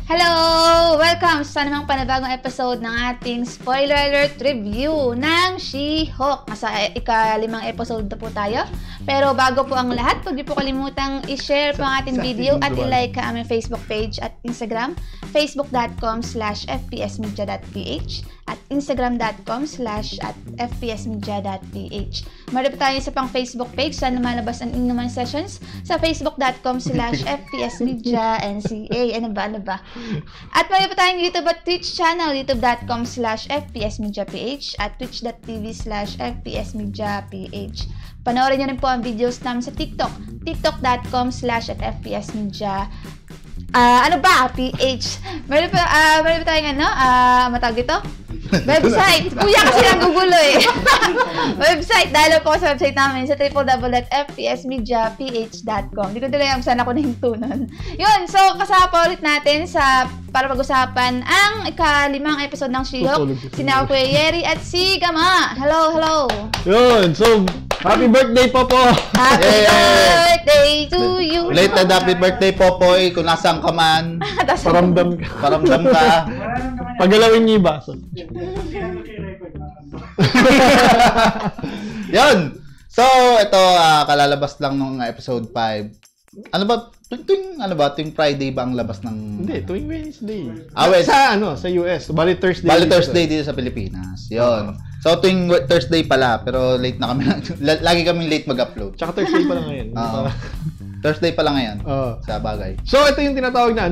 Hello! Welcome sa namang panibagong episode ng ating spoiler alert review ng She-Hulk. Nasa ika-5 episode na po tayo. Pero bago po ang lahat, huwag niyo po kalimutang i-share po ang ating video at i-like ka aming Facebook page at Instagram, facebook.com/fpsmedia.ph at instagram.com/fpsmedia.ph. Meron pa tayo sa pang Facebook page sa lumalabas ang inuman sessions sa facebook.com/fpsmedia.nca. Ano ba? At meron pa tayong YouTube at Twitch channel, youtube.com/fpsmediaph at twitch.tv/fpsmediaph. Panoorin nyo rin po ang videos namin sa TikTok, tiktok.com/fpsmedia. PH. Meron pa tayong matawag dito? Website. Kuya kasi nagugulo eh. Website. Dahil po sa website namin sa www.fpsmediaph.com. Hindi ko tuloy ang saan ako nahintunan. Yun. So, kasama pa ulit natin para pag-usapan ang ika-5 episode ng She-Hulk. Sina Kuya Yeri at si Gama. Hello. Yun. So, happy birthday, Popo! Happy birthday to you! Belated happy birthday, Popoy. Kung nasaan ka man. Paramdam ka. Pagalawin niyo yung baso. Yun! So, ito, kalalabas lang nung episode 5. Tuwing Friday ba ang labas ng... Hindi, tuwing Wednesday. Sa US. Bali Thursday dito sa Pilipinas. Yun. So, tuwing Thursday pala, pero late na kami. Lagi kaming late mag-upload. Tsaka Thursday pa lang ngayon. Thursday pa lang ngayon. Sa bagay. So, ito yung tinatawag na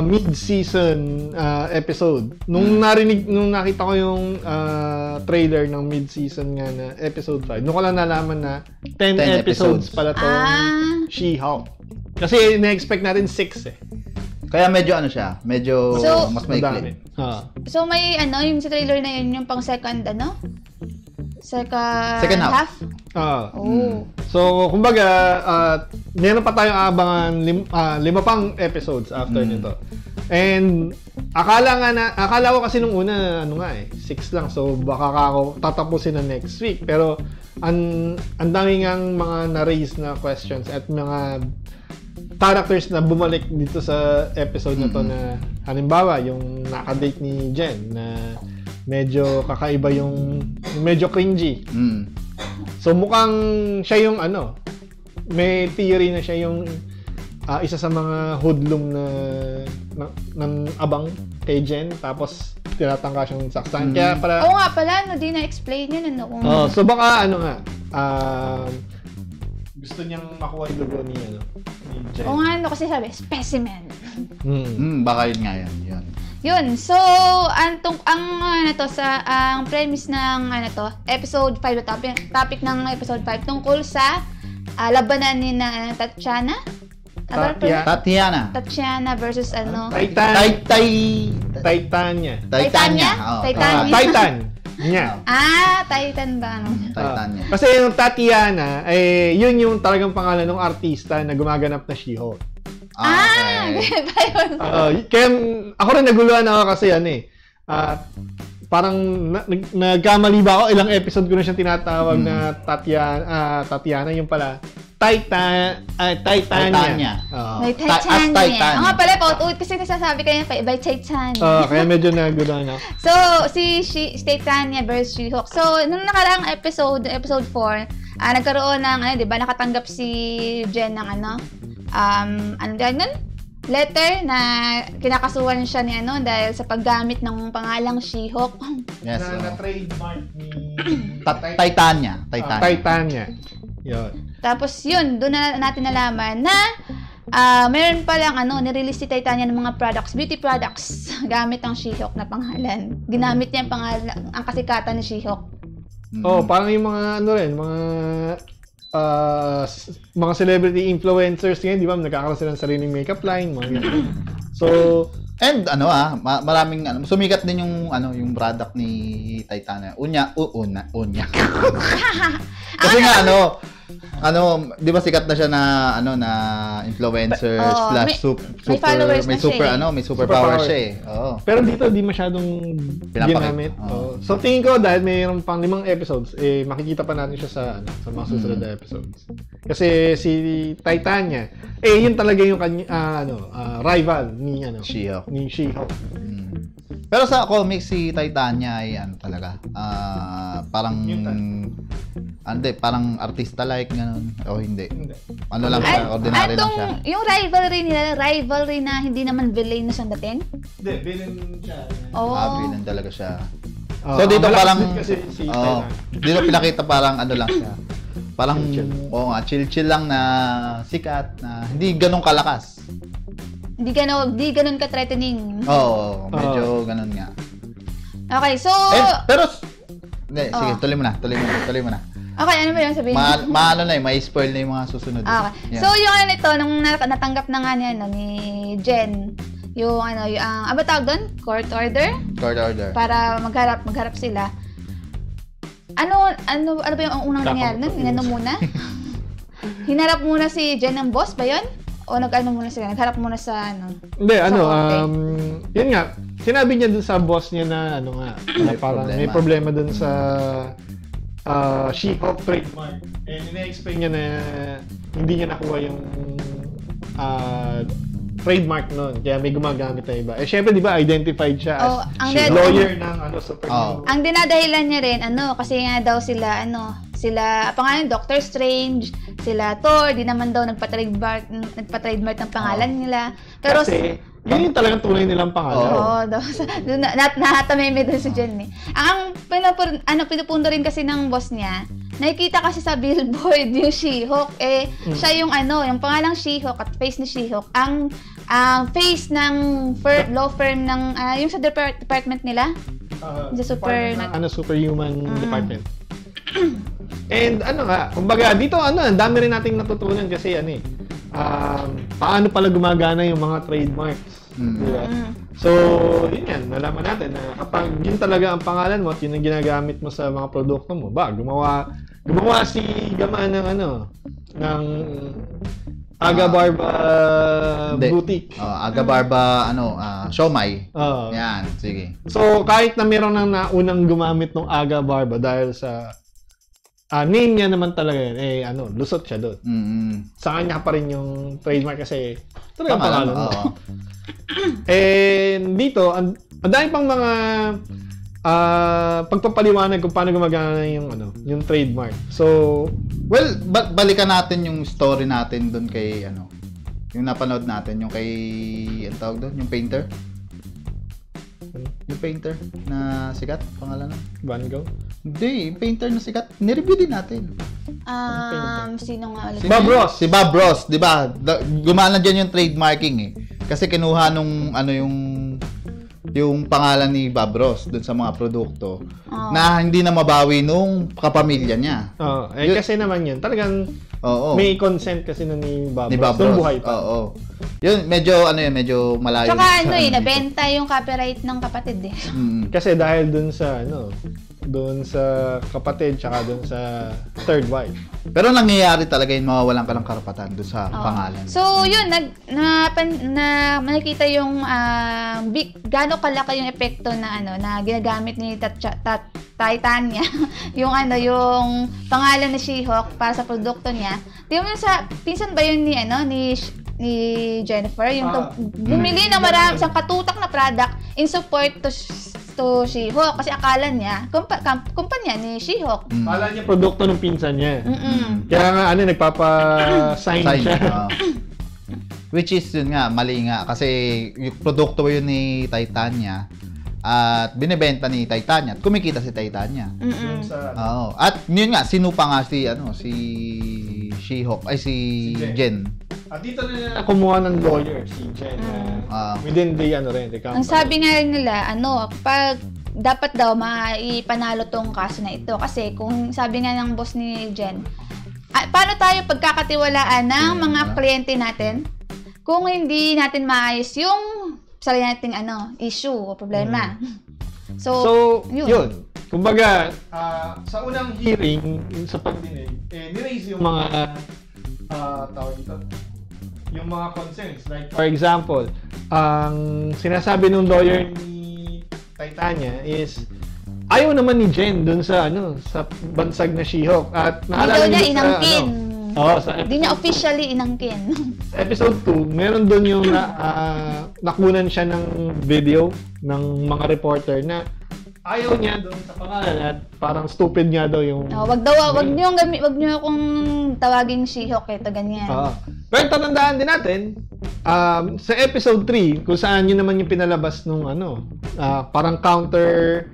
mid-season episode. Nung nakita ko yung trailer ng mid-season nga na episode 5, nung ko lang nalaman na 10 episodes pala tong She-Hulk. Kasi na-expect natin 6 eh. Kaya medyo mas maikli. So may yung sa trailer na yun yung pang second half? So kumbaga meron pa tayong abangan 5 pang episodes after nito. And akala ko kasi nung una 6 lang, so baka ako tatapusin na next week, pero ang dami ngang mga na-raise na questions at mga characters na bumalik dito sa episode na to na halimbawa yung naka-date ni Jen na medyo kakaiba, yung medyo cringy. So mukhang siya yung may theory na siya yung isa sa mga hoodlum ng abang kay Jen, tapos tinatangka siyang saksan. Kaya pala... Oo nga pala, di na-explain yun. So baka gusto niyang makuha yung logo ni Jen. Oo nga, kasi sabi, specimen. Baka yun nga yan. Yun. So, ang premise ng episode 5 na topic ng episode 5 tungkol sa labanan ni na Tatiana versus Titania. Titan ba? Titania. Kasi yung Tatiana, yun yung talagang pangalan ng artista na gumaganap na She-Hulk. Kaya ako rin naguluhan ako kasi parang nagkamali ba ako, ilang episode ko na siyang tinatawag na Tatiana, yung pala Titania. Titania. Ang nga pala, pautuit kasi nasasabi kayo by Titania. Kaya medyo naguluhan ako. So, si Titania versus She-Hulk. So, nung nakaraang episode 4, nagkaroon ng, di ba, nakatanggap si Jen ng letter na kinakasuhan siya ni dahil sa paggamit ng pangalang She-Hulk. Yes. Na trademark ni Titania. Yun. Tapos yun, doon na natin nalaman na meron pa lang nirelease si Titania ng mga beauty products gamit ang She-Hulk na pangalan. Ginamit niya ang kasikatan ni She-Hulk. Parang yung mga mga celebrity influencers ngayon, di ba, nagkakaroon sila ng sariling makeup line, mga ganyan. So, and maraming sumikat din yung product ni Titania. Unya. Kasi nga di ba sikat na siya na na influencer slash may super power siya eh. Oo. Pero dito di masyadong ginamit. So tingin ko dahil mayroon pang 5 episodes, makikita pa natin siya sa mga susunod na episodes. Kasi si Titania, yun talaga yung rival ni She-Hulk. Ni She-Hulk. Pero sa comics si Titania ay talaga parang artista-like ganun. O hindi. Ano lang siya, ordinary lang siya. Yung rivalry na hindi naman villain na siyang dating? Hindi, villain siya. Villain talaga siya. So dito parang dito pinakita parang lang siya. Parang chill lang na sikat na hindi ganun kalakas. Hindi ganun ka-threatening. Medyo ganun nga. Okay, so pero sige, tuloy mo na. Okay, ano ba 'yung sabihin? May spoil na 'yung mga susunod. Okay. Yeah. So yung nito nung natanggap na nga niya ni Jen, yung yung tawag doon? Court order? Court order. Para magharap sila. Ano ba yung unang nangyari nun? Muna? Hinarap muna si Jen ng boss ba 'yon? O muna sila? Nagharap muna sa Hindi, yun nga, sinabi niya dun sa boss niya na parang may problema dun sa She-Hulk trademark. And ina-explain niya na hindi niya nakuha yung trademark nun. Kaya may gumagamit na iba. Syempre, di ba, identified siya as lawyer ng superhero. Ang dinadahilan niya rin, kasi nga daw sila, pangalan Doctor Strange, sila Thor, di naman daw nagpa-trademark ng pangalan nila. Pero kasi, yun yung talagang tunay nilang pangalan. Nahatameme doon si Jen eh. Ang pinupundo rin kasi ng boss niya, nakikita kasi sa billboard yung She-Hulk, siya yung yung pangalang She-Hulk at face ni She-Hulk, ang face ng law firm ng, yung sa department nila. Superhuman department. And kumbaga dito ang dami rin nating natutunan kasi paano pala gumagana yung mga trademarks. Diba? So, yun yan, nalaman natin na kapag yun talaga ang pangalan mo at yun ang ginagamit mo sa mga produkto mo, gumawa si Gama ng Aga Barba boutique. Aga Barba siomai. Yan, sige. So, kahit na meron nang naunang gumamit ng Aga Barba dahil sa name niya naman talaga yun, lusot siya doon. Sa kanya pa rin yung trademark kasi talagang pangalan mo. And dito, ang dami pang mga pagpapaliwanag kung paano gumagana yung trademark. So, balikan natin yung story natin doon kay yung napanood natin, yung kay tawag doon, yung painter. Yung painter na sikat, pangalan na? Van Gogh? Hindi, yung painter na sikat. Nireview din natin. Sino nga ulit? Si Bob Ross. Si Bob Ross, di ba? Gumana dyan yung trademarking eh. Kasi kinuha nung yung pangalan ni Bob Ross dun sa mga produkto na hindi na mabawi nung kapamilya niya. Kasi naman yun, talagang may consent kasi ni Bob Ross. Ross. Buhay pa. Yun, medyo malayo. Tsaka nabenta yung copyright ng kapatid eh. Kasi dahil dun sa kapatid tsaka dun sa third wife. Pero nangyayari talaga yun, mawawalan ka ng karapatan dun sa pangalan. So yun, nakita yung gaano kalaki yung epekto na na ginagamit ni Titania yung yung pangalan ni She-Hulk para sa produkto niya. Di mo pinsan ba yun ni Jennifer yung bumili ng marami isang katutak na product in support to She-Hulk kasi akala niya kumpanya ni She-Hulk. Akala niya produkto ng pinsan niya. Kaya nga nagpapa-sign siya. Which is yun nga, mali nga kasi yung produkto yun ni Titania at binebenta ni Titania at kumikita si Titania. At yun nga, sinupa nga si She-Hulk ay si Jen. At dito na kumuha ng lawyer si Jen. Within the company. Ang sabi nga nila, pag dapat daw maipanalo tong kaso na ito kasi kung sabi nga ng boss ni Jen, paano tayo pagkakatiwalaan ng mga kliyente natin kung hindi natin maayos yung sarili nating issue o problema. So yun. kumbaga, sa unang hearing, sa pagdinig, niraise yung mga, tawag dito, yung mga concerns. Like, for example, ang sinasabi ng lawyer ni Titania is, ayaw naman ni Jen dun sa, sa bansag na She-Hulk. At naalala niya inangkin. Hindi niya officially inangkin. Sa episode 2, meron dun yung nakunan siya ng video ng mga reporter na ayaw niya doon sa pangalan at parang stupid nga daw yung... wag niyo akong tawaging She-Hulk, ito ganyan. Pero tatandaan din natin, sa episode 3, kung saan yun naman yung pinalabas nung parang counter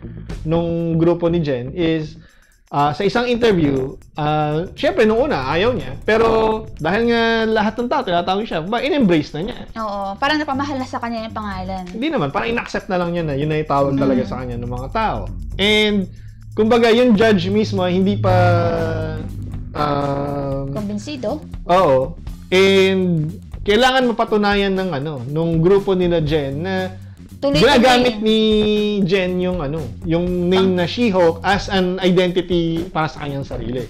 nung grupo ni Jen is sa isang interview, syempre nung una, ayaw niya. Pero dahil nga lahat ng tao, tinatawag siya, in-embrace na niya. Oo, parang napamahal na sa kanya yung pangalan. Hindi naman, parang in-accept na lang niya na yun na itawag talaga sa kanya ng mga tao. And, kumbaga, yung judge mismo, hindi pa... Kumbinsido? Oo. And, kailangan mapatunayan ng nung grupo nila Jen na ginagamit ni Jen yung yung name na She-Hulk as an identity para sa kanyang sarili.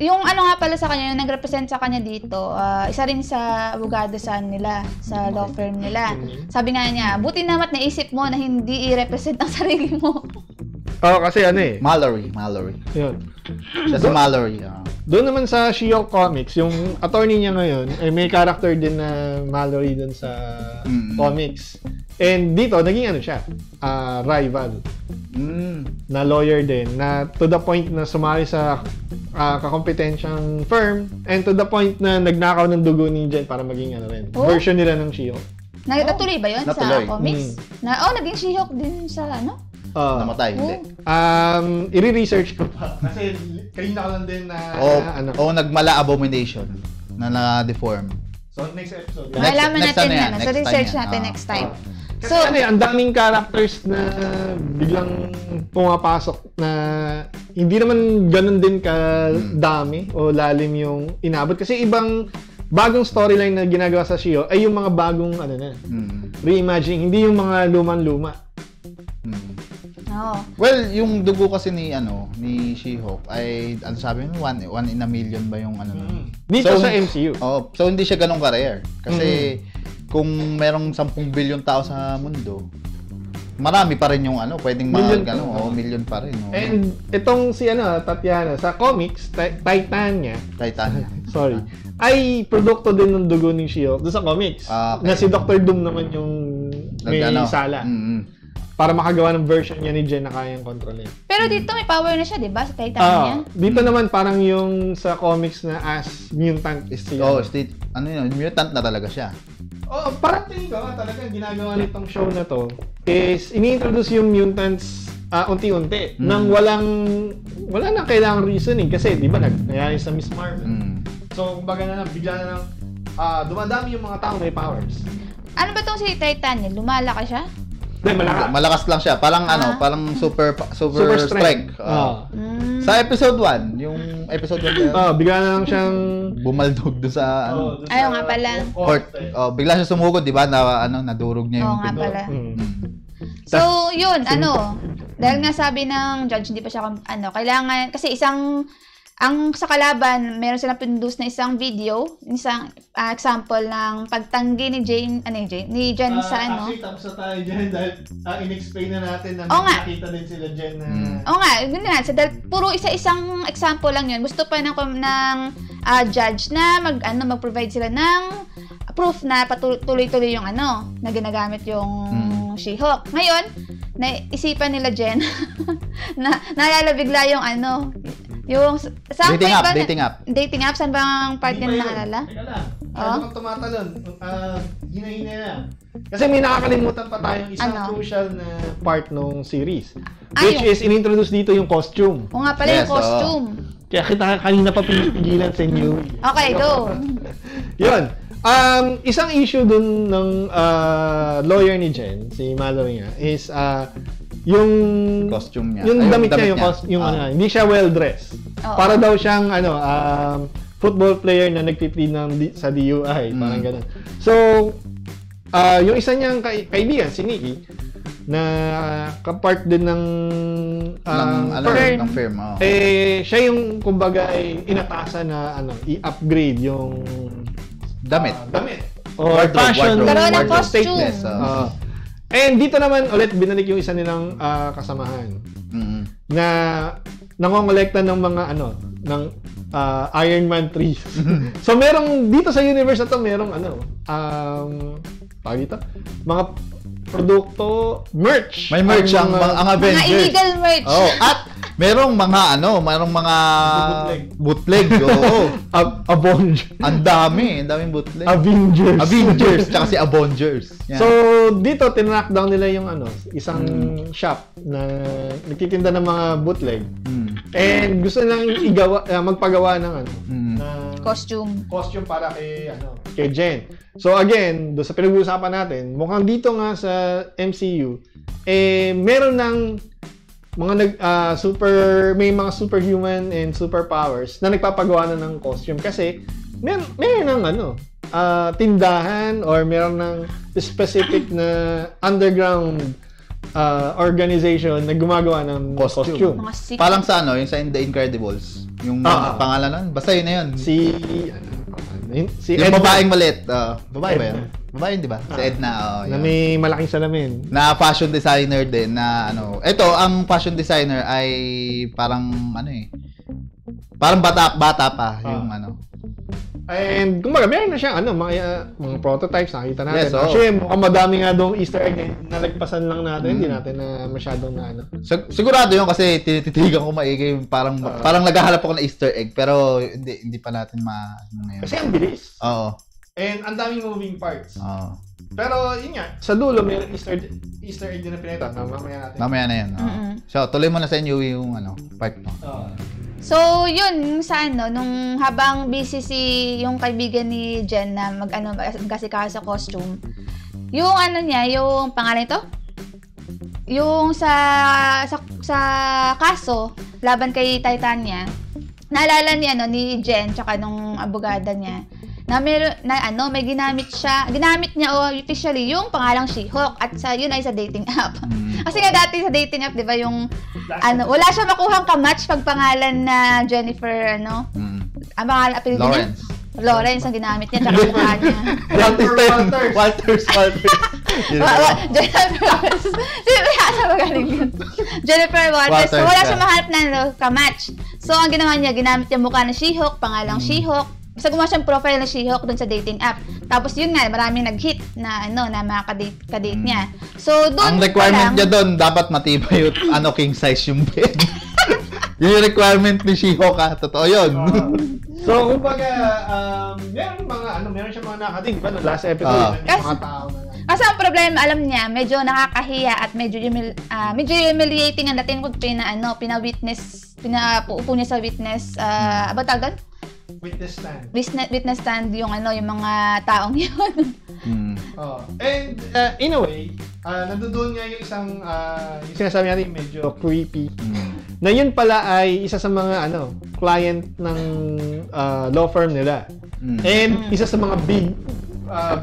Yung nga pala sa kanya, yung nag-represent sa kanya dito, isa rin sa abogado nila, sa law firm nila. Sabi nga niya, buti naman naisip mo na hindi i-represent ang sarili mo. Kasi Mallory. Yun. Siya si Mallory. Doon naman sa She-Hulk Comics, yung attorney niya ngayon, may character din na Mallory doon sa comics. And dito, naging siya, rival. Na lawyer din, na to the point na sumali sa kakompetensyang firm, and to the point na nagnakaw ng dugo ni Jen para maging version nila ng She-Hulk. Natuloy ba yun Natuloy. sa comics? Naging She-Hulk din sa namatay, hindi. I-research ko pa. Kasi kanina ko lang din na... nagmala abomination na na-deform. So, next episode. Malaman natin yan. So, research natin next time. Kasi ang daming characters na biglang pumapasok na hindi naman ganun din kadami o lalim yung inabot. Kasi ibang bagong storyline na ginagawa sa She-Hulk ay yung mga bagong reimagining, hindi yung mga lumang-luma. Well, yung dugo kasi ni She-Hulk ay sabi mo 1 in a million ba yung Dito sa MCU. So hindi siya ganun ka-rare kasi kung merong 10 billion tao sa mundo, marami pa rin yung pwedeng million pa rin. And itong si Tatiana sa comics, Titania. Sorry. Ay produkto din ng dugo ni She-Hulk doon sa comics. Na si Dr. Doom naman yung may sala. Para makagawa ng version niya ni Jen na kayang kontrolin. Pero dito may power na siya, di ba? Sa Titania. Dito naman parang yung sa comics na as mutant is siya. Mutant na talaga siya. Parang tingin ko talagang ginagawa nitong show na to is ini-introduce yung mutants unti-unti nang wala nang kailangang reasoning kasi di ba nangyayari sa Miss Marvel. So kumbaga na bigla na lang dumadami yung mga tao may powers. Ano ba tong si Titania? Lumalaki siya? Malakas lang siya. Parang parang super strength. Sa episode 1, yung episode 1 bigla na lang siyang bumaldog doon sa ayaw nga pala. Court. Bigla siya sumugod, 'di ba? Na nadurog niya yung nga pala. So, yun, dahil nga sabi ng judge, hindi pa siya, kailangan, kasi ang sa kalaban, meron silang pinduce na isang video, isang example ng pagtanggi ni Jen sa Actually, tapos na tayo dyan dahil in-explain na natin na nakita din sila Jen na... yun na. Dahil puro isa-isang example lang yun. Gusto pa ng judge na mag-provide sila ng proof na tuloy-tuloy yung na ginagamit yung She-Hulk. Ngayon, naisipan nila Jen na naalala bigla yung yung dating app. Saan bang part yan naalala? Teka lang. Ano kang tumatalon? Hina-hina na. Kasi may nakakalimutan pa tayong isang crucial na part ng series. Which is, in-introduce dito yung costume. O nga pala yung costume. Kaya kita kanina pa pinipigilan sa inyo. Okay, go. Yun. Isang issue dun ng lawyer ni Jen, si Mallory nga, is yung costume niya. Yung damit niya, hindi siya well-dressed. Para daw siyang football player na nagpiplead sa DUI, parang ganun. So, yung isa niyang kaibigan, si Nikki, na kapart din ng firm. Siya yung kumbaga ay inatasan na i-upgrade yung damit. Or fashion. Karoon ng costume. And dito naman ulit binalik yung isa nilang kasamahan. Na nangongolekta ng mga ng Iron Man 3. So merong dito sa universe na to merong mga produkto, merch. May merch ang Avengers. Mga illegal merch. At merong mga bootleg. Oo. Avengers. Ang daming bootleg. Avengers. Tsaka si Avengers. Yeah. So dito tinlockdown nila yung isang shop na nagtitinda ng mga bootleg. And gusto nilang magpagawa ng na costume para kay Jen. So again, do sa pinag-uusapan natin, mukhang dito nga sa MCU meron ng mga may mga superhuman and superpowers na nagpapagawa na ng costume kasi meron ng tindahan or meron ng specific na underground organization na gumagawa ng costume. Parang sa yung sa The Incredibles. Yung pangalan nun. Basta yun na yun. Si yung babaeng maliit. Babae ba yun? Babae, di ba? Si Edna. Na may malaking salamin. Na fashion designer din na Ito, ang fashion designer ay parang parang bata pa yung And kumbaga, meron na siyang mga prototypes nakita natin. Yes, Actually, mukhang madami nga doong Easter egg na nalagpasan lang natin. Hindi natin na masyadong Sigurado yun kasi tinititigan ko maigi. Parang naghahanap ako ng Easter egg pero hindi pa natin ngayon. Kasi ang bilis. Oo. And ang daming moving parts. Oo. Pero yun nga, sa dulo may Easter egg din na pinita. Mamaya natin. Mamaya na yan. So, tuloy mo na sa inyo yung part mo. So, yun, sa nung habang busy yung kaibigan ni Jen na mag-asikaso sa costume, yung yung pangalan ito? Yung sa kaso, laban kay Titania, naalala ni Jen, tsaka nung abogada niya, na may ginamit niya officially yung pangalang She-Hulk at yun ay sa dating app. Kasi nga dati sa dating app, 'di ba, yung wala siya makuhang ka-match pag pangalan na Jennifer ang pangalan apelyido niya. Lawrence ang ginamit niya tsaka mukha niya. Walters. Jennifer Walters. Jennifer Walters. So wala siya mahanap na ka-match. So ang ginawa niya, ginamit niya mukha na She-Hulk, pangalang She-Hulk. Basta gumawa siyang profile na She-Hulk dun sa dating app. Tapos yun nga, maraming nag-hit na na mga kadate niya. So doon ang requirement niya doon, dapat matibay yung king size yung bed. Yung requirement ni She-Hulk totoo yun. So kumbaga, meron siyang mga nakading, di ba? No, last episode yung mga tao na kasi ang problema, alam niya, medyo nakakahiya at medyo humiliating ang dating kung pinaupo niya sa witness, ba tawag doon? Witness stand. Witness stand yung yung mga taong yun. And in a way, nandoon nga yung isang yung sinasabi natin medyo creepy. Na yun pala ay isa sa mga client ng law firm nila. And isa sa mga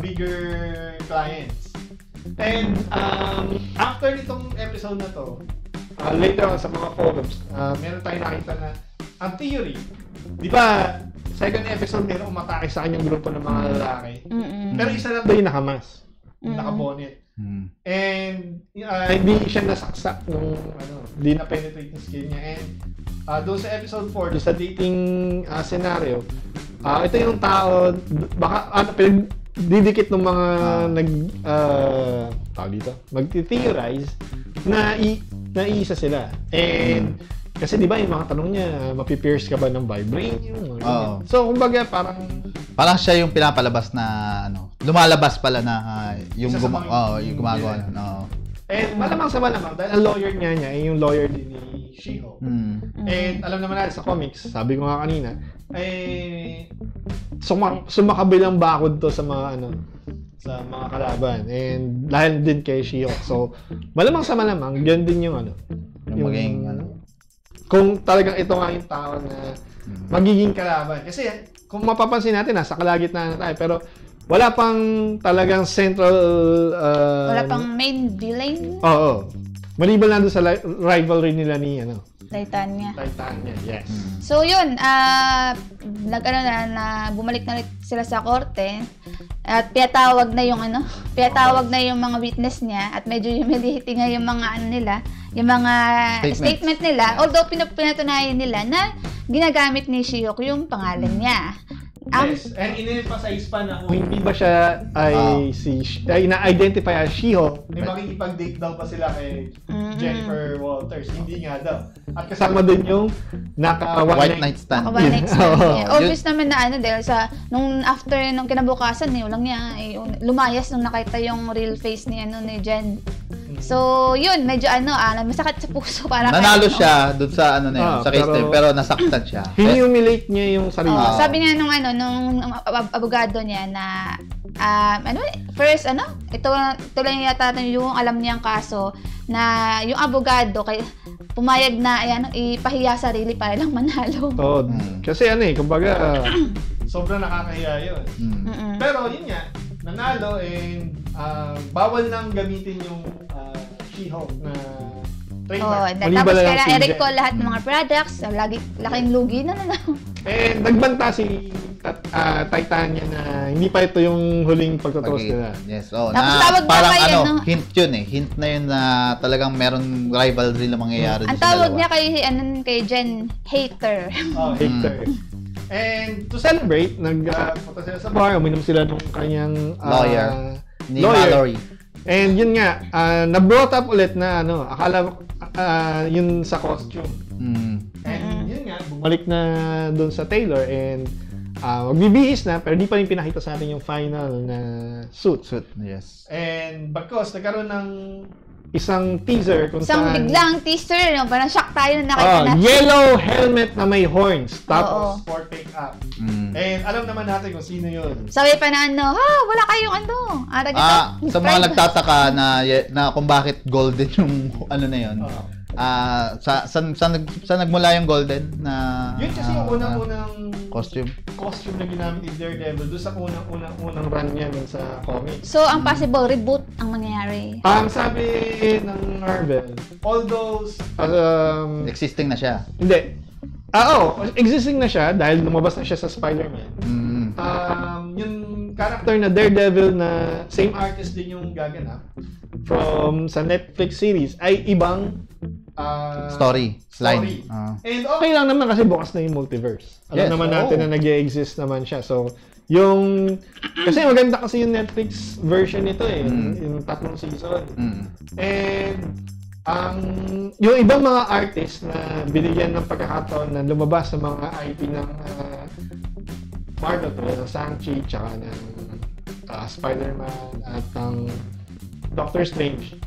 bigger clients. And after nitong episode na to, later on sa mga forums, meron tayong nakita na ang theory, di ba, second episode meron umatake sa kanyang grupo ng mga lalaki. Pero isa lang daw yung nakamas. Nakabonet. And hindi siya nasaksak nung hindi na-penetrate yung skin niya. And doon sa episode 4, doon sa dating scenario, ito yung tao, baka didikit ng mga mag-theorize na iisa sila. And kasi di ba yung mga tanong niya, mapipierce ka ba ng vibranium? So kumbaga parang siya yung pinapalabas na lumalabas pala na yung gumagawa na. And malamang sa malamang dahil ang lawyer niya ay yung lawyer din ni She-Hulk. And alam naman natin sa comics, sabi ko nga kanina, sumakabilang bakod to sa mga sa mga kalaban. And dahil din kay She-Hulk. So malamang sa malamang, yan din yung yung maging kung talagang ito nga yung tao na magiging kalaban. Kasi kung mapapansin natin, nasa kalagitnaan na tayo. Pero wala pang talagang central... Wala pang main villain? Oo. Maliban lang doon sa rivalry nila ni Titania, yes. So yun, bumalik na ulit sila sa korte at pinatawag na yung mga witness niya at medyo humility nga yung mga yung mga statement nila, although pinatunayan nila na ginagamit ni She-Hulk yung pangalan niya. Yes, and in-emphasize pa na kung hindi ba siya na-identify as She-Hulk, may makikipag-date daw pa sila kay Jennifer Walters. Hindi nga daw. At kasama din yung White Night Stand. One night stand. Obvious naman na dahil nung after nung kinabukasan ulang niya lumayas nung nakita yung real face ni Jen. So, yun, medyo masakit sa puso para nanalo siya doon sa sa case na yun, pero nasaktan siya. Humiliate niya yung sarili. Sabi niya nung abogado niya na first ito lang yata yung alam niyang kaso na yung abogado pumayag na ipahiya sarili para lang manalo. Kasi kumbaga sobrang nakakahiya yun. Pero yun nga, nanalo and bawal nang gamitin yung She-Hulk na trademark. Tapos kailangan i-recall lahat ng mga products, laking lugi na. And nagbanta si Titania na hindi pa ito yung huling pagtutuos nila. Yes, parang hint yun hint na yun na talagang meron rivalry na mangyayari. Ang tawag niya kay Jen, hater. Hater. And to celebrate, nagpunta sila sa bar, uminom sila nung kanyang lawyer, ni Mallory. And yun nga, na-brought up ulit na akala yun sa costume. And yun nga, bumalik na doon sa Taylor and magbibihis na, pero di pa rin pinakita sa atin yung final na suit. Yes. And bagkos, nagkaroon ng isang teaser kung isang biglang teaser, parang shock tayo na nakita natin. Yellow helmet na may horns, tapos for pick up. And alam naman natin kung sino yun. Sabi pa na wala kayong sa mga nagtataka na kung bakit golden yung na yun. Sa nagmula yung golden na yun kasi yung unang costume na ginamit ni Daredevil doon sa unang run niya dun sa comics. So, ang possible reboot ang mangyayari. Ang sabi ng Marvel, all those existing na siya. Hindi. Existing na siya dahil lumabas na siya sa Spider-Man. Yung character na Daredevil na same artist din yung gaganap sa Netflix series ay ibang story. And okay lang naman kasi bukas na yung multiverse. Alam naman natin na nag-e-exist naman siya. So, kasi maganda kasi yung Netflix version nito yung 3 season. And yung ibang mga artist na binigyan ng pagkakataon na lumabas sa mga IP ng Marvel, ng Shang-Chi, tsaka ng Spider-Man at ng Doctor Strange,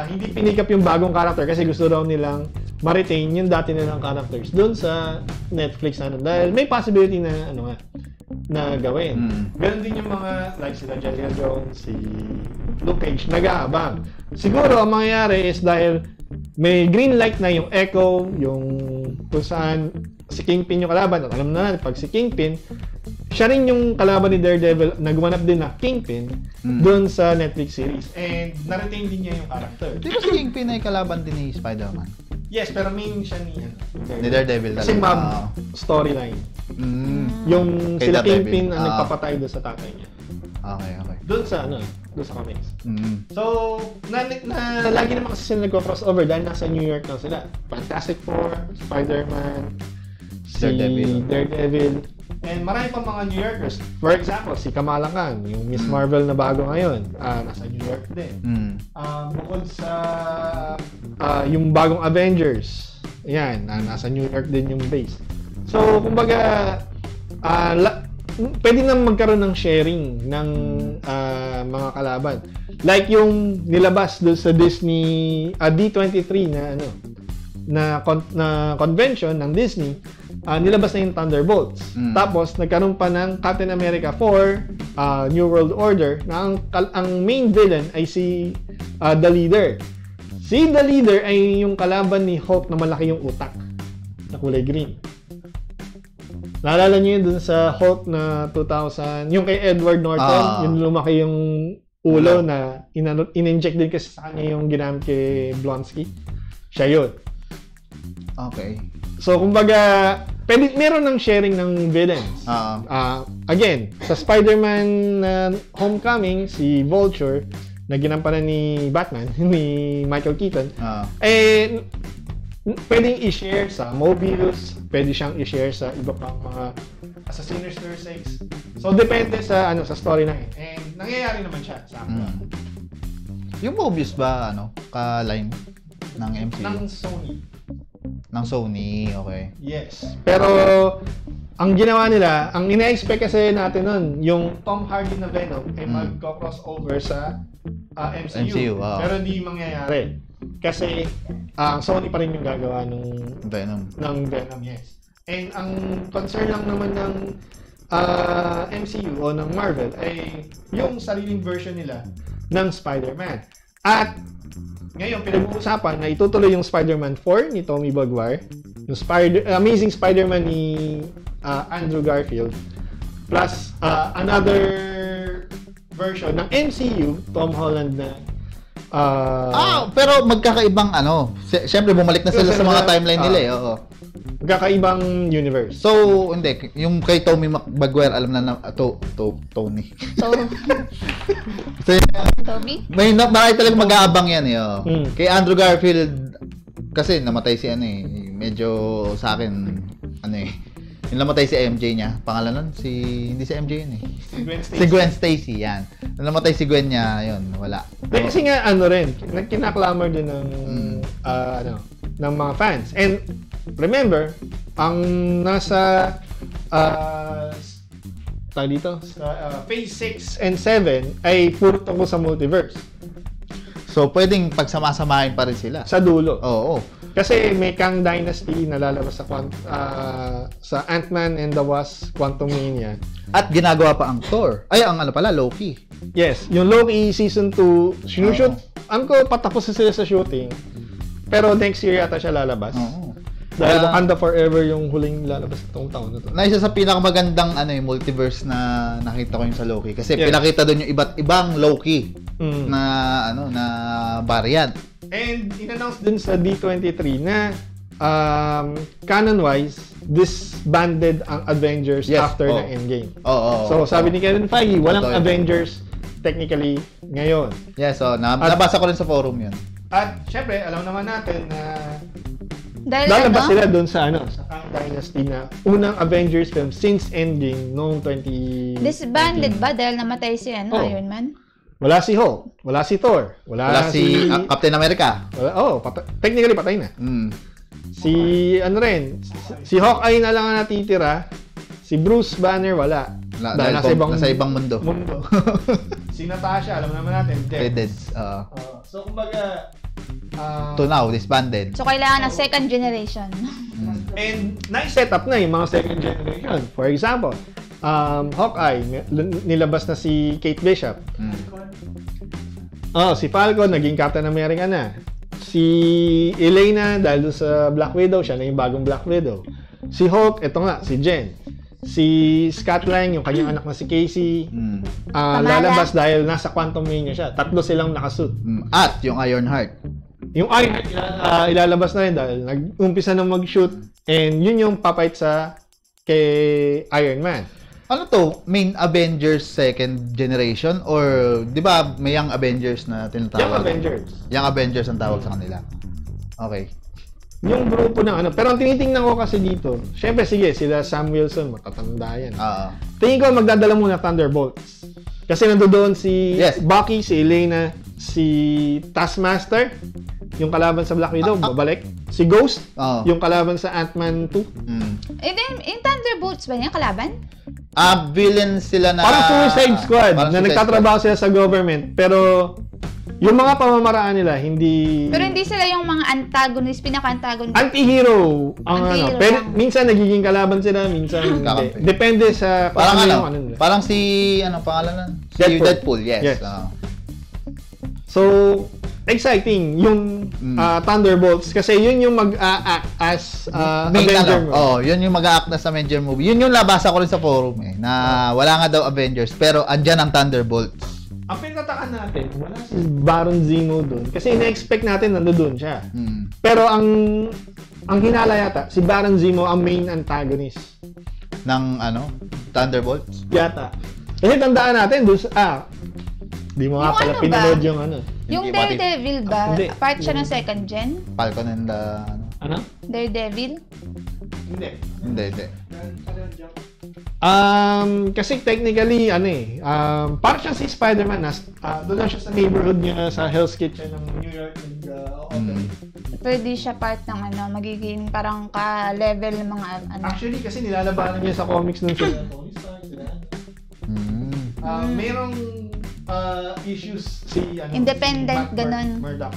hindi pinikap yung bagong character kasi gusto raw nilang ma-retain yung dati nilang characters doon sa Netflix dahil may possibility na na gawin. Ganun din yung mga like sila Jessica Jones, si Luke Cage, nag-aabang. Siguro ang mangyayari is dahil may green light na yung Echo, yung kung saan si Kingpin yung kalaban, at alam na natin pag si Kingpin, siya rin yung kalaban ni Daredevil, nagwanap din na Kingpin doon sa Netflix series. And na-retain din niya yung character. Di ba si Kingpin ay kalaban din ni Spider-Man? Yes, pero main siya ni Daredevil talaga. Kasi storyline. Yung sila Kingpin ang nagpapatay doon sa tatay niya. Okay. Doon sa comics. So, lagi naman kasi sila nagko-crossover dahil nasa New York lang sila. Fantastic Four, Spider-Man, Daredevil, and marami pang mga New Yorkers. For example, si Kamala Khan, yung Miss Marvel na bago ngayon, nasa New York din. Bukod sa yung bagong Avengers, yan, nasa New York din yung base. So, kumbaga, pwede na magkaroon ng sharing ng mga kalaban. Like yung nilabas doon sa Disney D23 na convention ng Disney, nilabas na yung Thunderbolts. Tapos nagkaroon pa ng Captain America 4 New World Order na ang main villain ay si The Leader. Si The Leader ay yung kalaban ni Hulk na malaki yung utak na kulay green. Naalala niyo yun dun sa Hulk na 2000, yung kay Edward Norton, yung lumaki yung ulo na in-inject din kasi sa kanya yung ginamit kay Blonsky. Siya yun. Okay. So, kumbaga, meron ng sharing ng villains. Again, sa Spider-Man Homecoming, si Vulture, na ginampanan ni Batman, ni Michael Keaton, pwedeng i-share sa Mobius, pwede siyang i-share sa iba pang mga sa Sinister Six. So, depende sa sa story na yun. And nangyayari naman siya sa akin. Yung Mobius ba, ka-line ng MCU? Ng Sony, okay. Yes. Pero, ang ginawa nila, ang ina-expect kasi natin nun, yung Tom Hardy na Venom ay mag-crossover sa MCU. Pero hindi mangyayari. Kasi, Sony pa rin yung gagawa ng Venom, yes. And ang concern lang naman ng MCU o ng Marvel ay yung sariling version nila ng Spider-Man. At ngayon, pinag-uusapan na itutuloy yung Spider-Man 4 ni Tobey Maguire, yung Amazing Spider-Man ni Andrew Garfield, plus another version ng MCU, Tom Holland na pero magkakaibang siyempre bumalik na sila sa mga timeline nila magkakaibang universe. So, hindi. Yung kay Tobey Maguire, alam na Tony. Toby? May talagang mag-aabang yan Kay Andrew Garfield, kasi namatay si medyo sa akin, yung namatay si MJ niya. Pangalan nun? Hindi si MJ yun Si Gwen Stacy, yan. Nung namatay si Gwen niya, yun, wala. Kasi nga, rin, kinaklamor din ng, ng mga fans. And, remember, ang nasa, phase 6 and 7 ay puro tungkol sa multiverse. So, pwedeng pagsamasamahin pa rin sila. Sa dulo. Oo. Kasi may Kang Dynasty na lalabas sa Ant-Man and the Wasp Quantumania. At ginagawa pa ang Thor. Ay, ang Loki. Yes, yung Loki Season 2, sinushoot. Ko patapos na sila sa shooting. Pero next year yata siya lalabas. Dahil Wakanda Forever yung huling lalabas itong taon na to. Na isa sa pinakamagandang multiverse na nakita ko yung sa Loki. Kasi pinakita doon yung iba't ibang Loki na na variant. And in-announce din sa D23 na canon-wise, disbanded ang Avengers after ng Endgame. So sabi ni Kevin Feige, walang Avengers technically ngayon. Yes, nabasa ko rin sa forum yun. At syempre, alam naman natin na lalabas sila doon sa sa Kang Dynasty na unang Avengers film since Endgame noong 20... Disbanded ba dahil namatay si Iron Man? Wala si Hulk, wala si Thor, wala si Captain America. Technically patay na. Si si Hawkeye na lang ang natitira. Si Bruce Banner wala. Nasa ibang mundo. Si Natasha, alam naman natin, dead. So kumbaga to now, disbanded. So, kailangan ng second generation. And na-set up na yung mga second generation. For example, Hawkeye, nilabas na si Kate Bishop. Si Falcon, naging Captain America na. Si Elena, dahil sa Black Widow, siya na yung bagong Black Widow. Si Hulk, eto nga, si Jen. Si Scott Lang, yung kanyang anak na si Casey, lalabas dahil nasa Quantumania siya. 3 silang nakasuit. At yung Ironheart. Yung Ironheart, ilalabas na rin dahil nag-umpisa na mag-shoot. And yun yung papait kay Iron Man. Ano to? Main Avengers second generation? Or, di ba, may Young Avengers na tinatawag? Young Avengers. Young Avengers ang tawag sa kanila. Okay. Yung grupo ng pero ang tinitingnan ko kasi dito, syempre sige, sila Sam Wilson, matatanda yan. Tingin ko magdadala muna Thunderbolts. Kasi nandoon si Bucky, si Elena, si Taskmaster, yung kalaban sa Black Widow, babalik. Si Ghost, yung kalaban sa Ant-Man 2. And then, in Thunderbolts ba niya kalaban? Villain sila na... Parang Suicide Squad, na nagtatrabaho sila sa government, pero yung mga pamamaraan nila, hindi... Pero hindi sila yung mga antagonist, pinaka-antagonist. Anti-hero ang pero minsan nagiging kalaban sila, minsan hindi. Depende sa... Parang parang si... pangalan nun? Si Deadpool, yes. So, exciting yung Thunderbolts kasi yun yung mag-act as Avenger mo. Yun yung mag-act as Avenger movie. Yun yung labasa ko rin sa forum na wala nga daw Avengers pero andyan ang Thunderbolts. Ang pinatatakan natin, wala si Baron Zemo doon kasi ina-expect natin nandoon siya. Pero ang hinala yata, si Baron Zemo ang main antagonist ng Thunderbolts? Yata. Kasi tandaan natin doon sa di mo nga pala pinanood yung Yung Daredevil ba? Part siya ng second gen? Falcon and the... Daredevil? Hindi. Kasi technically, parang siya si Spider-Man, doon lang siya sa neighborhood niya sa Hell's Kitchen ng New York. Pwede siya part ng magiging parang ka-level ng mga Actually, kasi nilalabanan niya sa comics nun sila. Merong issues si independent, ganun. Murdoch.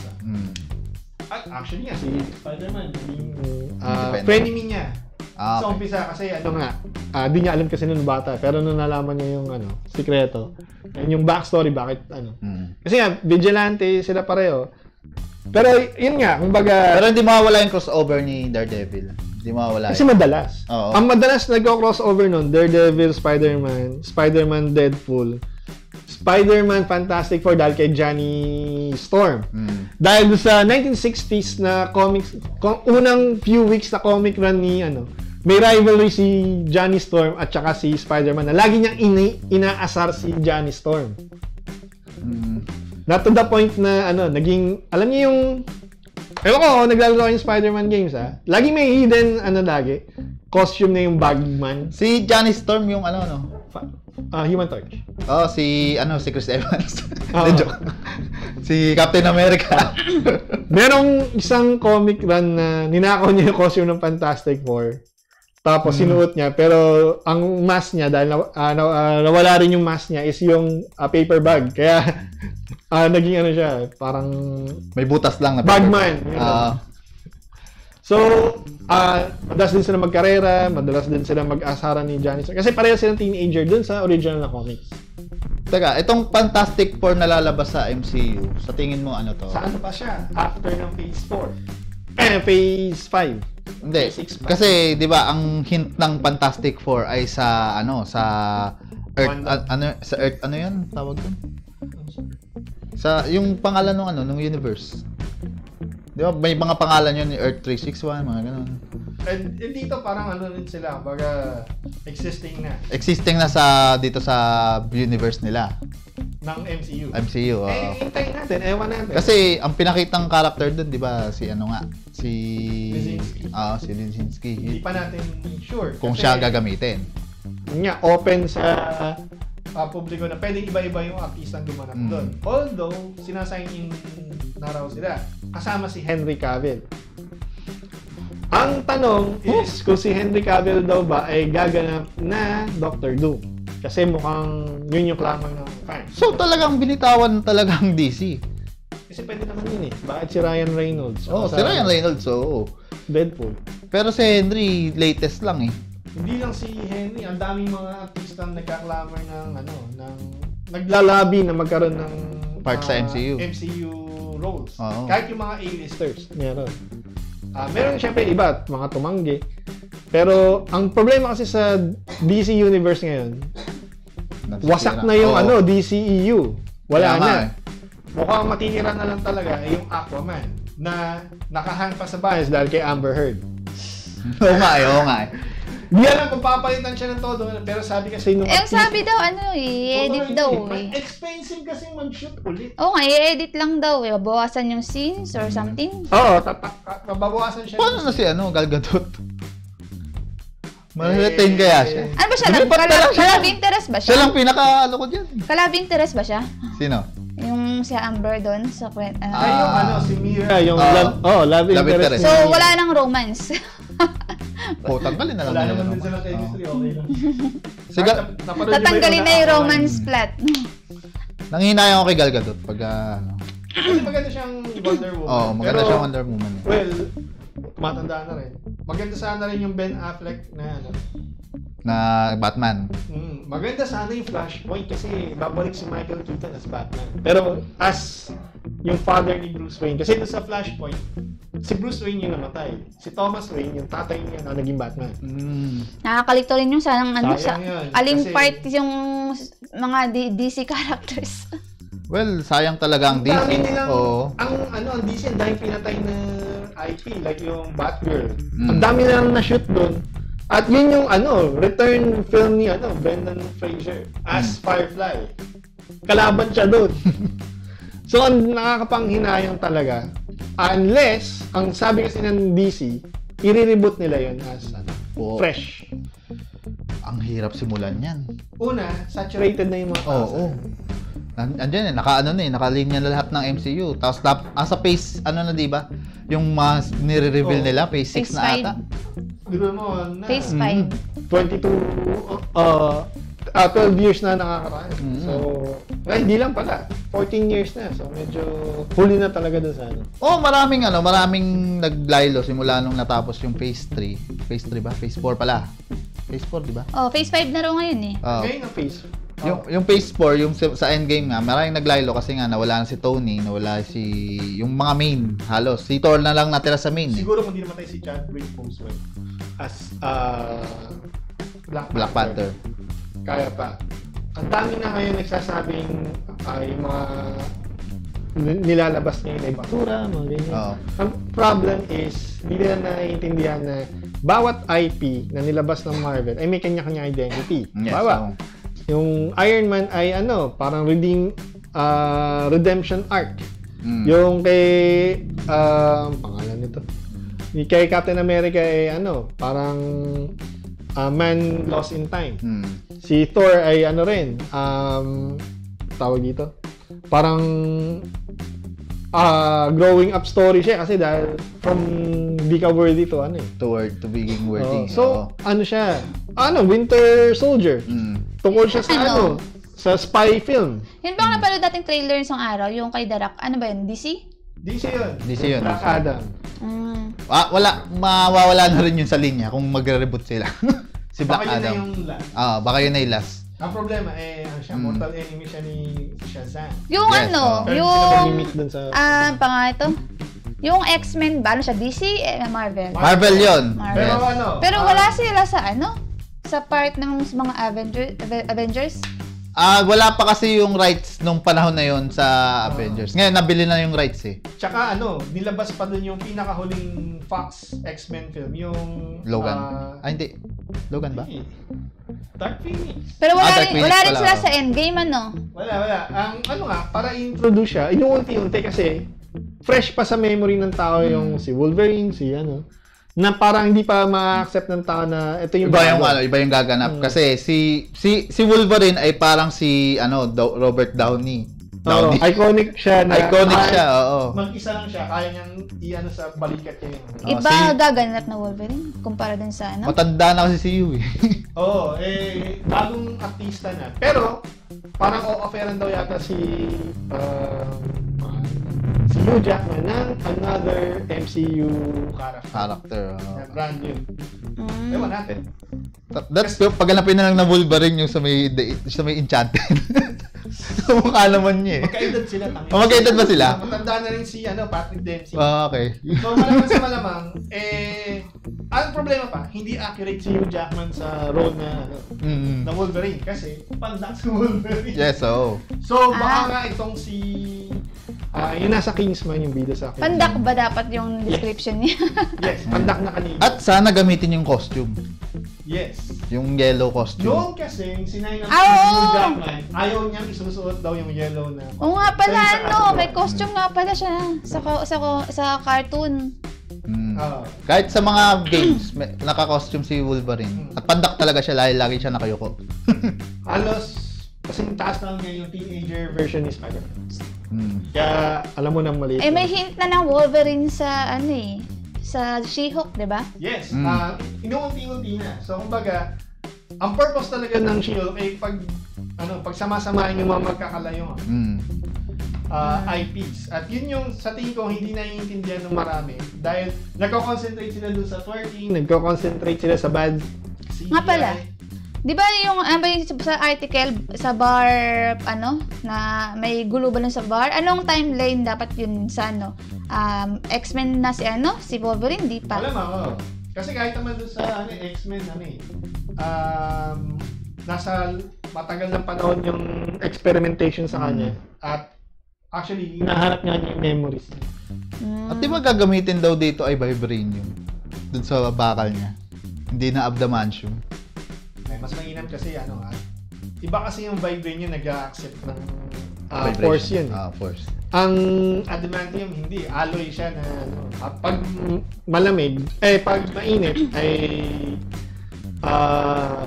At actually nga, si Spider-Man, frenemy niya. Sa umpisa kasi di niya alam kasi nung bata, pero nung nalaman niya yung sikreto, yung backstory bakit Kasi nga vigilante sila pareho. Pero yun nga, kumbaga pero hindi mawawala yung crossover ni Daredevil. Hindi mawawala. Kasi madalas. Oo. Ang madalas nagko-crossover nun, Daredevil, Spider-Man Deadpool, Spider-Man Fantastic Four dahil kay Johnny Storm. Dahil sa 1960s na comics, unang few weeks na comic run ni may rivalry si Johnny Storm at saka si Spider-Man na lagi niyang inaasar si Johnny Storm. Not to the point na naging, alam niyo yung ewan ko, naglalaro yung Spider-Man games lagi may hidden costume na yung Bagman. Si Johnny Storm yung Human Torch. Si Chris Evans. Joke. Si Captain America. Merong isang comic run na ninakaw niya yung costume ng Fantastic Four. Tapos sinuot niya, pero ang mask niya, dahil nawala rin yung mask niya, is yung paper bag. Kaya naging siya, parang may butas lang na Bagman. So, madalas din sila magkarera, madalas din sila mag-asaran ni Johnny Storm. Kasi pareho silang teenager dun sa original na comics. Teka, itong Fantastic Four na lalabas sa MCU, sa tingin mo to? Sa pa siya? After ng Phase 4. Phase 5. Hindi. Kasi, di ba, ang hint ng Fantastic Four ay sa, sa Earth, sa Earth, yan? Tawag dun? Sa, yung pangalan ng universe. Di ba, may mga pangalan yun ni Earth 361, mga ganun. And dito parang rin sila, baga existing na. Existing na dito sa universe nila. Ng MCU. MCU, oo. Hintayin natin, ewan natin. Kasi ang pinakitang character doon, di ba, si Lizinski. Si Lizinski. Hindi pa natin sure. Kung siya gagamitin. Nga, open sa publiko na pwedeng iba-iba yung artistang gumanap doon. Although, sinasign in na raw sila. Kasama si Henry Cavill. Ang tanong is kung si Henry Cavill daw ba ay gaganap na Dr. Doom. Kasi mukhang yun yung clamor ng fans. So talagang binitawan talagang DC. Kasi pwede naman yun Bakit si Ryan Reynolds? Si Ryan Reynolds, Deadpool. Pero si Henry, latest lang Hindi lang si Henry, ang daming mga artistang nagka-clamor ng naglalabi na magkaroon ng part sa MCU roles. Kahit yung mga A-listers, meron. Meron siyempre iba, mga tumanggi. Pero ang problema kasi sa DC Universe ngayon, wasak na yung DCEU. Wala na. Mukhang matitira na lang talaga yung Aquaman na nakahang pa sa bias dahil kay Amber Heard. Oo nga. Di alam kung papalitan siya ng todo, pero sabi kasi nung sabi daw, i-edit daw expensive kasi mag-shoot ulit. Oo nga, i-edit lang daw babawasan yung scenes or something. Oo, babawasan siya. Paano na si Gal Gadot? Malating kaya siya. Ano ba siya? Kalabi interest ba siya? Siya lang pinaka ko dyan. Kalabi interest ba siya? Sino? Yung si Amber doon sa kwento. Yung si Mira, yung love interest. So, wala nang romance. Tanggalin na lang. Wala naman din silang chemistry, okay lang. Tatanggalin na yung romance plot. Nanghihinayang ako kay Gal Gadot pag Kasi maganda siyang Wonder Woman. Maganda siyang Wonder Woman. Well, tumatanda na rin. Maganda sana rin yung Ben Affleck na Batman. Maganda sana yung Flashpoint kasi babalik si Michael Keaton as Batman. Pero as yung father ni Bruce Wayne. Kasi doon sa Flashpoint, si Bruce Wayne yung namatay. Si Thomas Wayne, yung tatay niya na naging Batman. Nakakalito rin yung sanang Sayang yun. aling Kasi- part yung mga DC characters. Well, sayang talaga ang Ang dami DC. nilang, Oo. ang DC, ang dami pinatay na IP, like yung Batgirl. Ang dami nilang na-shoot doon. At yun yung return film ni Brendan Fraser as Firefly. Kalaban siya doon. So, ang nakakapanghinayang talaga, unless, ang sabi kasi ng DC, i-reboot nila yun as Oo. fresh. Ang hirap simulan yan. Una, saturated na yung mga tao. Oo. Andiyan nakalinya na lahat ng MCU. Tapos sa phase, di ba? Yung mas nire-reveal nila, phase 6 Phase na ata. Biro mo na Phase 5. 12 years na nakakaraan. So, hindi lang pala. 14 years na. So, medyo huli na talaga dun sa Maraming naglaylo simula nung natapos yung phase 3. Phase 3 ba? Phase 4 pala. Phase 4, di ba? Phase 5 na raw ngayon eh. Ngayon ang phase. Yung phase 4, yung sa endgame nga, maraming naglaylo kasi nga nawala na si Tony, nawala yung mga main halos. Si Thor na lang natira sa main. Siguro kung di namatay si Chadwick Boseman as Black Panther. Kaya pa. Ang dami na ngayon nagsasabing yung mga nilalabas ngayon ay basura, mga ganyan. Oo. Ang problem is, hindi nila naiintindihan na bawat IP na nilabas ng Marvel ay may kanya-kanya identity. Yes, Bawa, yung Iron Man ay parang redemption arc. Yung kay pangalan nito. Kay Captain America ay parang man lost in time. Si Thor ay rin, tawag dito. Parang growing up story siya kasi dahil from di ka worthy to To being worthy. So, siya? Winter Soldier. Tungkol siya sa sa spy film. Yun bang napanood dating trailer isang araw, yung kay The Rock, ano ba yun, DC? DC yun. DC yun. Black Adam. Mawawala na rin yun sa linya kung magre-reboot sila. Si Black Baka yun na Adam. yung last. Baka yun na yung last. Ang problema siya, mortal enemy siya ni Shazam. Yung Yes, Pero yung... hindi sila mag-meet dun sa... ito? Yung X-Men ba? Siya, DC? Marvel. Marvel yun. Marvel. Yes. Pero wala sila sa sa part ng mga Avengers? Wala pa kasi yung rights nung panahon na yon sa Avengers. Ngayon, nabili na yung rights eh. Tsaka nilabas pa dun yung pinakahuling Fox X-Men film, yung... Logan. Hindi. Logan ba? Dark Phoenix. Pero wala Dark rin, Phoenix wala rin pala, sila sa Endgame, Wala. Ang para i-introduce siya, inuunti-unti kasi fresh pa sa memory ng tao yung si Wolverine, na parang hindi pa ma-accept ng tao na ito yung Iba yung gaganap kasi si Wolverine ay parang si Robert Downey. Iconic siya oo. Mag-isa lang siya, kaya niyang sa balikat niya yun. Iba gaganap na Wolverine kumpara dun sa Matanda na kasi si Hugh eh. Bagong artista na. Pero parang o-offeran daw yata si Hugh Jackman ng another MCU character. Na brand new. Ewan natin. That's paghanapin na lang na Wolverine yung sa may Enchanted. Mukha naman niya eh. Magkaedad sila. Magkaedad ba sila? Matanda na rin si Patrick Dempsey. Okay. So malamang sa malamang, ang problema pa, hindi accurate si Hugh Jackman sa role na Wolverine kasi pandak si Wolverine. Yes, oo. So baka nga itong si yung nasa Kingsman, yung bida sa Kingsman. Pandak ba dapat yung description niya? Yes, pandak na kanina. At sana gamitin yung costume. Yes. Yung yellow costume. Noon kasi, yung sinay ng Hugh Jackman, ayaw niyang isusuot daw yung yellow na. Oo nga pala, may costume nga pala siya sa cartoon. Kahit sa mga games, naka-costume si Wolverine. At pandak talaga siya, lagi siya nakayuko. Halos, kasing taas lang niya yung teenager version ni Spider-Man. Kaya, alam mo nang maliit. May hint na ng Wolverine sa sa She-Hulk, di ba? Yes. Inuunti-unti na. So, kumbaga, ang purpose talaga ng She-Hulk ay pagsama-samahin yung mga magkakalayo IPs. At yun yung sa tingin ko hindi naiintindihan ng marami dahil nagko-concentrate sila dun sa twerking, nagko-concentrate sila sa bad CGI. Nga pala. Di ba yung sa article sa bar na may gulo ba nun sa bar? Anong timeline dapat yun sa X-Men na si Wolverine, di pa? Alam ako. Kasi kahit naman doon sa X-Men nasa matagal ng panahon yung experimentation sa kanya. At actually, hinahanap nga niya yung memories. At di ba gagamitin daw dito ay vibranium? Dun sa bakal niya. Hindi na adamantium. Ay, mas mainam kasi iba kasi yung vibranium nag-accept ng force yun. Force. Ang adamantium hindi, alloy siya na pag malamig, pag mainit ay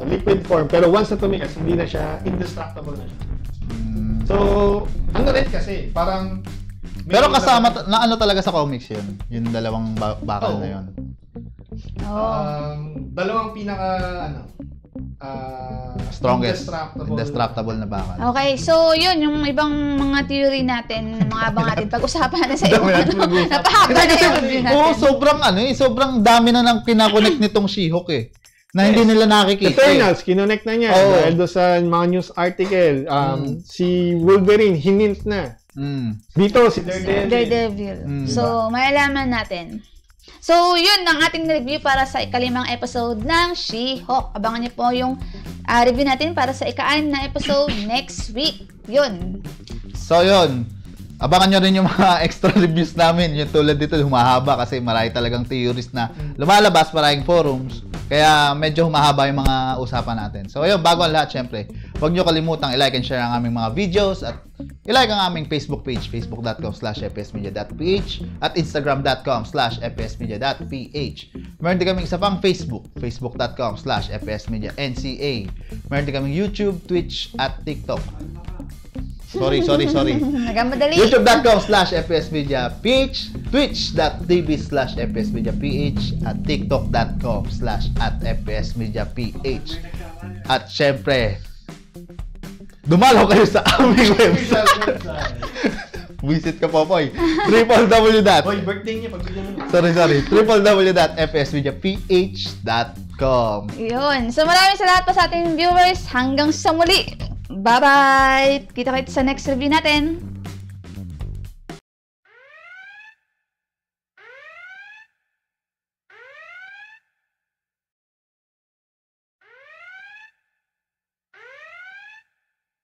liquid form, pero once na tumigas, hindi na siya, indestructible na siya. So, rin kasi, parang pero kasama na talaga sa comics yun, yung dalawang bakal na yun. Dalawang pinaka strongest indestructible na bakal. Okay, so yun yung ibang mga theory natin, mga abang natin pag-usapan natin sa ibang napahaba na yung review natin. Oo, sobrang dami na nang kinakonect nitong She-Hulk na hindi nila nakikita. Eternals, kinonect na niya. Dahil doon sa mga news article, si Wolverine, hinint na. Dito, si Daredevil. So, may alaman natin. So, yun ang ating review para sa ika-5 episode ng She-Hulk. Abangan niyo po yung review natin para sa ika-6 na episode next week. Yun. So, yun. Abangan nyo rin yung mga extra reviews namin. Yung tulad dito, humahaba kasi marami talagang theories na lumalabas, maraming forums. Kaya medyo humahaba yung mga usapan natin. So, ayun, bago ang lahat, syempre, huwag nyo kalimutang i-like and share ang aming mga videos at i-like ang aming Facebook page, facebook.com/fpsmedia.ph at instagram.com/fpsmedia.ph. Meron din kaming isa pang Facebook, facebook.com/fpsmedianca. Meron din kaming YouTube, Twitch at TikTok. Sorry. Nagamadali. youtube.com/fpsmediaph, twitch.tv/fpsmediaph, at tiktok.com/fpsmediaph. At syempre, dumalaw kayo sa aming website. Visit ka po, Poy. Boy, birthday niya. Sorry. www.fpsmediaph.com. Yun. So, maraming salamat po sa ating viewers. Hanggang sa muli. Bye-bye! Kita-kita sa next review natin.